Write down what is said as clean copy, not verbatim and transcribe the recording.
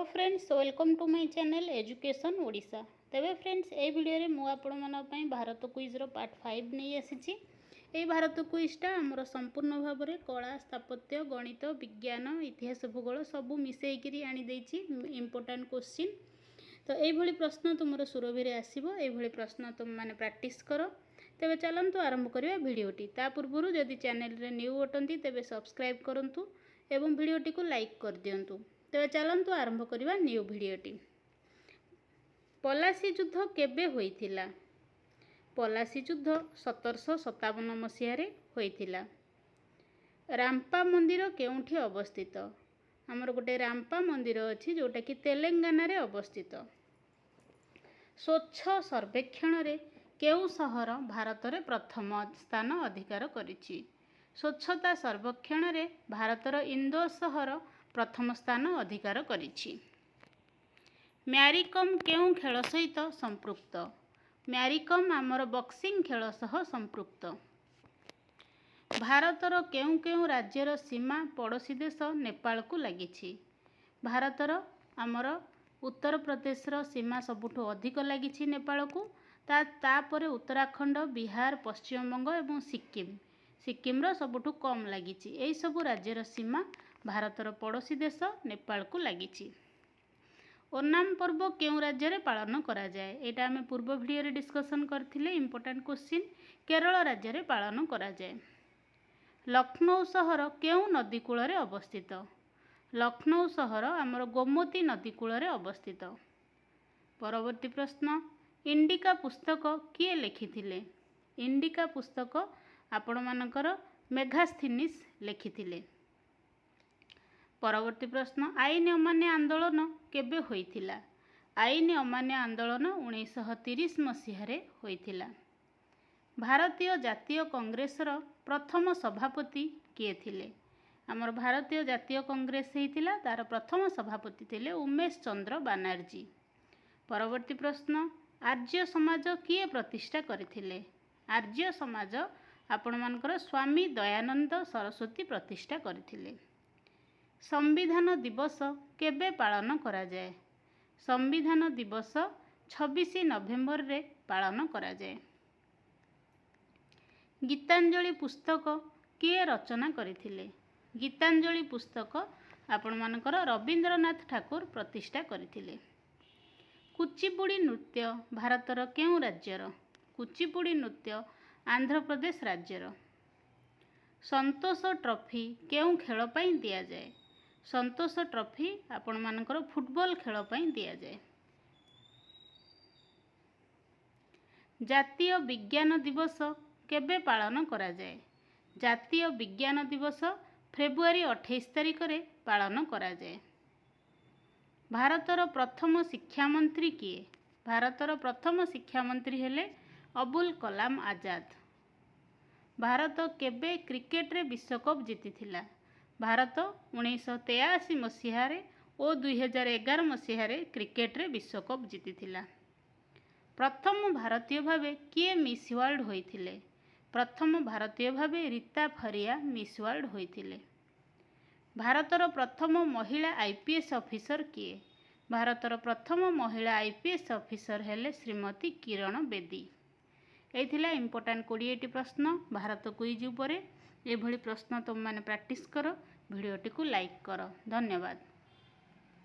Friends welcome to my channel education Odisha. तेबे friends ए video रे मु आपण मन पई भारत क्विज रो पार्ट 5 नै आसीची। ए भारत क्विजटा हमर संपूर्ण भाव में कला स्थापत्य गणित विज्ञान इतिहास भूगोल सबू मिसेइकरी आनी देछि इंपोर्टेंट क्वेश्चन। तो ये प्रश्न तुम सुरभि रे आसीबो। ये प्रश्न तुम माने प्रैक्टिस करो। तेबे चलंतु आरंभ करिया वीडियोटी। ता पूर्वरु जदि चैनल रे न्यू अटंती तेबे सब्सक्राइब करंतु एवं वीडियोटी को लाइक कर दियंतु। तेबे चलंतु आरंभ करिया न्यू वीडियोटी। पलासी युद्ध केबे होइथिला? पलासी युद्ध 1757 मसीह होइथिला। रामपा मंदिर केउठी अवस्थित? आमर गोटे रामपा मंदिर अछि जोटा कि तेलंगाना रे अवस्थित। स्वच्छ सर्वेक्षण रे केउ सहर भारत रे प्रथम स्थान अधिकार करिछि? स्वच्छता सर्वेक्षण रे भारतर इंदौर सहर प्रथम स्थान अधिकार करिछि। म्यारीकम केउ खेल सहित संपृक्त? म्यारीकम आमर बॉक्सिंग खेल सह संपृक्त। भारतर केउ केउ राज्यर सीमा पड़ोसी देश नेपाल को लागिछि? भारतर आमर उत्तर प्रदेश रो सीमा सबुठु अधिक लागिछि नेपाल को। तापरे उत्तराखंड बिहार पश्चिम बंग एवं सिक्किम रो सबुठु कम लागिछि। एई सबु राज्यर सीमा भारतर पड़ोसी देश नेपाल को लागिछि। ओनाम पर्व केउ राज्य रे पालन करा जाए? एटा हमें पूर्व वीडियो रे डिस्कशन करथिले इंपोर्टेंट क्वेश्चन। केरल राज्य रे पालन करा जाए। लखनऊ शहर केउ नदी कूल रे अवस्थित? लखनऊ शहर आमर गोमती नदी कूल रे अवस्थित। परवर्ती प्रश्न, इंडिका पुस्तक किए लिखिथिले? इंडिका पुस्तक आपण मानकर मेघास्थीनिस लिखिथिले। परवर्ती प्रश्न, आईन अमान्य आंदोलन केबे होइथिला? आईन अमान्य आंदोलन 1930 मसीह रे होइथिला। भारतीय जातीय कांग्रेस रो प्रथम सभापति किए थिले? आमर भारतीय जातीय कांग्रेस हेतिला तार प्रथम सभापति थिले उमेश चंद्र बनर्जी। परवर्ती प्रश्न, आर्य समाज किए प्रतिष्ठा करथिले? आर्य समाज आपण मानकर स्वामी दयानंद सरस्वती प्रतिष्ठा करथिले। संविधान दिवस केबे पालन करा जाए? संविधान दिवस 26 नवेम्बर रे पालन करा जाए। गीतांजलि पुस्तक किए रचना करथिले? गीतांजलि पुस्तक आपण मानकर रविंद्रनाथ ठाकुर प्रतिष्ठा करथिले। कुचिपुड़ी नृत्य भारतर केउ राज्यर? कुचिपुड़ी नृत्य आंध्र प्रदेश राज्यर। संतोष ट्रॉफी केउ खेल पई दिया जाए? संतोष ट्रॉफी आपण मानकर फुटबॉल खेल पई दिया जाए। जातीय विज्ञान दिवस केबे पालन करा जाए? जातीय विज्ञान दिवस फेब्रुआरी 28 तारिख रे पालन करा जाए। भारतर प्रथम शिक्षा मंत्री किए? भारतर प्रथम शिक्षा मंत्री हेले अबुल कलाम आजाद। भारत केबे क्रिकेट रे विश्वकप जीतिथिला? भारत 1983 मसीह रे और 2011 मसीह रे क्रिकेट रे विश्वकप जीतिथिला। प्रथम भारतीय भावे किए मिस वर्ल्ड होइथिले? प्रथम भारतीय भावे रीता फरिया मिस वर्ल्ड होइथिले। भारतर प्रथम महिला आईपीएस ऑफिसर किए? भारतर प्रथम महिला आईपीएस ऑफिसर हेले श्रीमती किरण बेदी। एथिला इंपोर्टेंट 20 प्रश्न भारत क्विज उपरे। एभली प्रश्न तुम माने प्रैक्टिस करो। वीडियोटी को लाइक करो। धन्यवाद।